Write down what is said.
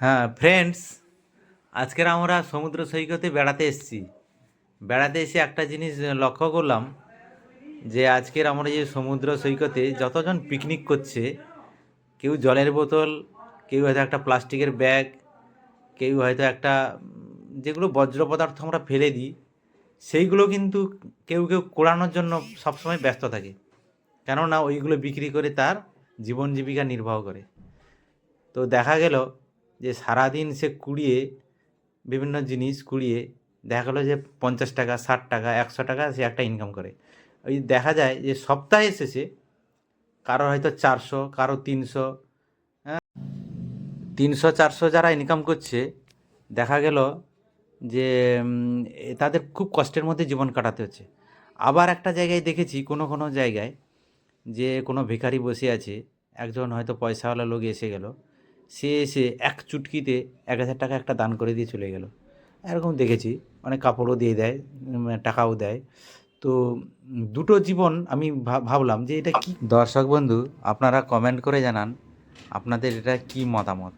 হ্যাঁ ফ্রেন্ডস, আজকের আমরা সমুদ্র সৈকতে বেড়াতে এসেছি। বেড়াতে এসে একটা জিনিস লক্ষ্য করলাম যে আজকের আমরা যে সমুদ্র সৈকতে যতজন পিকনিক করছে, কেউ জলের বোতল, কেউ হয়তো একটা প্লাস্টিকের ব্যাগ, কেউ হয়তো একটা যেগুলো বজ্র পদার্থ আমরা ফেলে দিই, সেইগুলো কিন্তু কেউ কেউ কুড়ানোর জন্য সবসময় ব্যস্ত থাকে, কেননা ওইগুলো বিক্রি করে তার জীবন জীবিকা নির্বাহ করে। তো দেখা গেল যে সারাদিন সে কুড়িয়ে বিভিন্ন জিনিস কুড়িয়ে দেখা গেলো যে 50 টাকা, 60 টাকা, 100 টাকা সে একটা ইনকাম করে। ওই দেখা যায় যে সপ্তাহে শেষে কারো হয়তো 400, কারো 300, হ্যাঁ, 300 400 যারা ইনকাম করছে, দেখা গেল যে তাদের খুব কষ্টের মধ্যে জীবন কাটাতে হচ্ছে। আবার একটা জায়গায় দেখেছি, কোনো কোনো জায়গায় যে কোনো ভিখারি বসে আছে, একজন হয়তো পয়সাওয়ালা লোক এসে গেল, সে এসে এক চুটকিতে 1000 টাকা একটা দান করে দিয়ে চলে গেল। এরকম দেখেছি, অনেক কাপড়ও দিয়ে দেয়, টাকাও দেয়। তো দুটো জীবন আমি ভাবলাম যে এটা কি। দর্শক বন্ধু, আপনারা কমেন্ট করে জানান আপনাদের এটা কি মতামত।